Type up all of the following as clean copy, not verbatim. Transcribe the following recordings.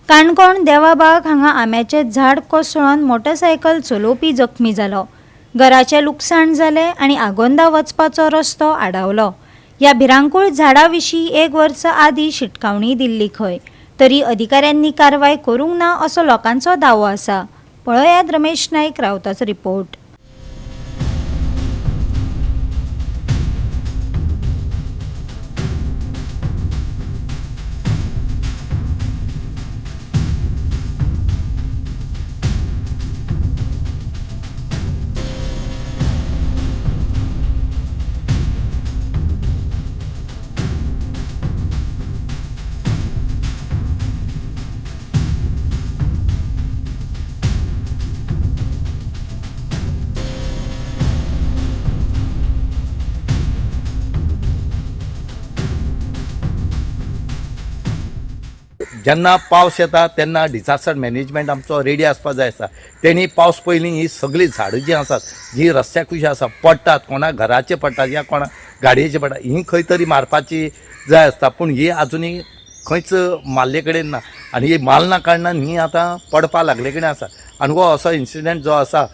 काणकोण देवाबाग हांगा आंब्याचें झाड कोसळून मोटरसायकल चलोवपी जखमी जालो। घराचें लुकसाण जालें आनी आगोंदा वचपाचो रस्तो आडावलो। ह्या भिरांकूळ झाडा विशीं 1 वर्स आदीं शिटकावणी दिल्ली खंय, तरी अधिकाऱ्यांनी कारवाय करूंक ना असो लोकांचो दावो आसा। पळयात रमेश नाईक रावताचो रिपोर्ट। जेन्ना पावस येता तेन्ना डिजास्टर मॅनेजमेंट आमचो रेडी आसपाक जाय आसता। तेणी पावस पयलीं ही सगळीं झाडां जी आसात जी रस्त्याक कशी आसा पडटात, कोणा घराचे पडटात या कोणा गाडयेचे पडटा, ही खंय तरी मारपाची जाय आसता, पूण ही आजुनी खंयच मारले कडेन ना आनी ही मारना कारणान ही आतां पडपा लागले कडेन आसा। आनी हो असो इन्सिडंट जो आसा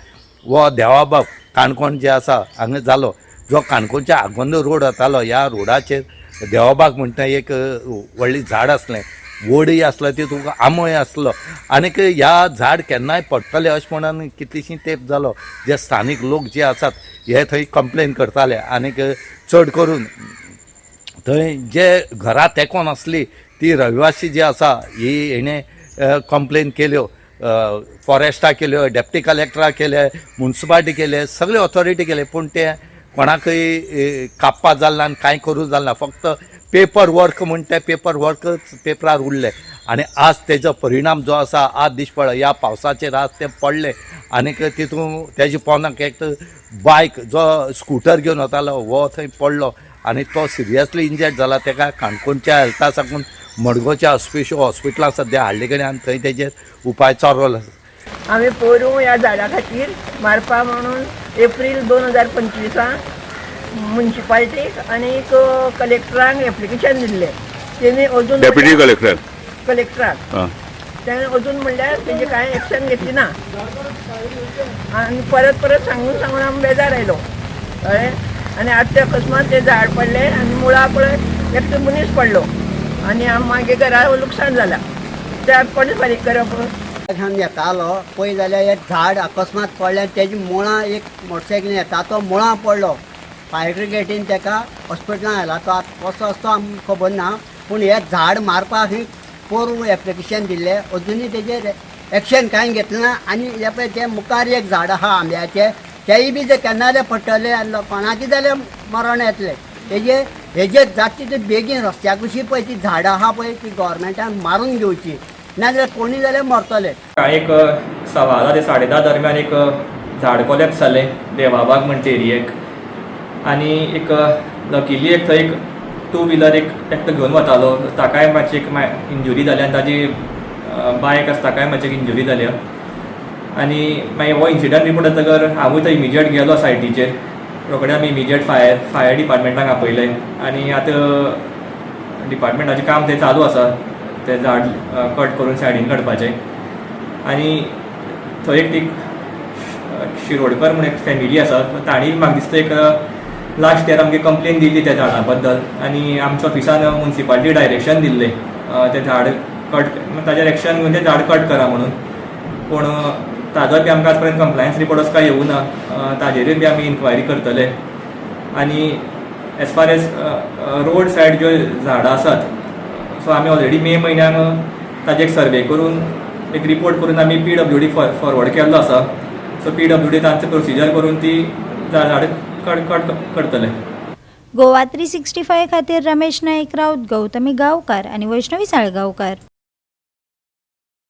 हो देवाबाग काणकोण जे आसा हांगा जालो, जो काणकोणच्या आगोंद रोड वतालो ह्या रोडाचेर देवाबाग म्हणटा एक व्हडली झाड आसलें, वडय आसलो, तितूंत आंबोय आसलो आनीक ह्या झाड केन्नाय पडटलें अशें म्हणून कितलीशीं तेंप जालो जे स्थानीक लोक जे आसात हे थंय कंप्लेन करताले। आनीक चड करून थंय जे घरां तेंकोन आसली ती रहिवासी जी आसा ही हेणे कंप्लेन केल्यो, फॉरेस्टा केल्यो, डेप्टी कलेक्टरा केले, म्युनिसिपालिटी केले, सगळे ऑथॉरिटी केले, पूण ते कोणाकय कापपा जालें ना आनी कांय करूं जालें ना। फक्त पेपर वर्क म्हण ते पेपर वर्कच पेपरार उरले आनी आज तेजो परिणाम जो आसा आज दिसपडो ह्या पावसाचेर आज ते पडले आनीक तितून तेजे पोंदाक एक बायक जो स्कूटर घेवन वतालो हो थंय पडलो आनी तो सिरियसली इंजर्ड जाला। तेका काणकोणच्या हेल्था साकून मडगांवच्या हॉस्पिटलांत सद्या हाडले कडेन आनी थंय तेजेर उपाय चालू आसा। आम्ही पोरूं ह्या झाडा खातीर मारपा म्हणून एप्रील 2025 म्युनिसिपालिटीक आनी कलेक्टराक एप्लिकेशन दिल्लें। तेणी अजून डेप्युटी कलेक्टराक तेणें अजून म्हणल्यार तेजी कांय एक्शन घेतली ना आनी परत परत सांगून आमी बेजार आयलो कळ्ळें। आनी आतां ते अकस्मात ते झाड पडलें आनी मुळा पळय एकटो मनीस पडलो आनी मागीर घरा लुकसाण जालां। ते आतां कोणें फारीक करप? येतालो पळय जाल्यार एक झाड अकस्मात पडलें, तेजी मुळां एक मोटरसायकलीन येता तो मुळां पडलो। फायर ब्रिगेडीन ताका हॉस्पिटलांत व्हेला, तो आतां कसो असतो आमकां खबर ना, पूण हे झाड मारपाक पोरूं एप्लिकेशन दिल्लें, अजुनूय तेजेर एक्शन कांय घेतलें ना। आनी हे पळय ते मुखार एक झाड आहा आंब्याचें, तेय बी जे केन्नाले पडटले आनी कोणाचें जाल्यार मरण येतलें। हेजे जाता तितले बेगीन रस्त्याक कशी पळय ती झाडां आहा पळय ती गव्हर्मेंटान मारून घेवची, नाजाल्यार कोणी जाल्यार मरतले। एक 10:15 ते 10:30 दरम्यान एक झाड कोलेप्स जालें देवाबाग म्हणटा एरियेक आनी एक लकिली एक थंय एक 2 व्हिलर एकटो घेवन वतालो, ताकाय मातशी एक इंजुरी जाली आनी ताजी बायक आसा ताकाय मातशी इंजुरी जाल्या। आनी मागीर हो इन्सिडंट रिपोर्ट जातकर हांवूय थंय इमिजिएट गेलो सायटीचेर, रोखडें आमी इमिजिएट फायर डिपार्टमेंटाक आपयलें आनी आतां डिपार्टमेंटाचें काम थंय चालू आसा ते झाड कट करून सायडीन काडपाचें। आनी थंय एक शिरोडकर म्हणून एक फॅमिली आसा, तांणी म्हाका दिसता एक लास्ट इयर आमगे कंप्लेन दिल्ली त्या झाडा बद्दल आनी आमच्या ऑफिसान म्युनिसिपालिटी डायरेक्शन दिल्लें ते झाड कट ताजेर एक्शन घेवन तें झाड कट करा म्हणून, पूण ताजो बी आमकां आज पर्यंत कंप्लायन्स रिपोर्ट असो कांय येवं ना, ताजेरूय बी आमी इन्क्वायरी करतले। आनी as far as road said ज्यो झाडां आसात सो आमी ऑलरेडी मे म्हयन्यान ताजे एक सर्वे करून एक रिपोर्ट करून आमी PWD फॉरवर्ड केल्लो आसा। सो PWD तांचो प्रोसिजर करून ती झाड कट करतले। गोवा 365 खातीर रमेश नाईक रावत, गौतमी गांवकार आनी वैष्णवी साळगांवकार।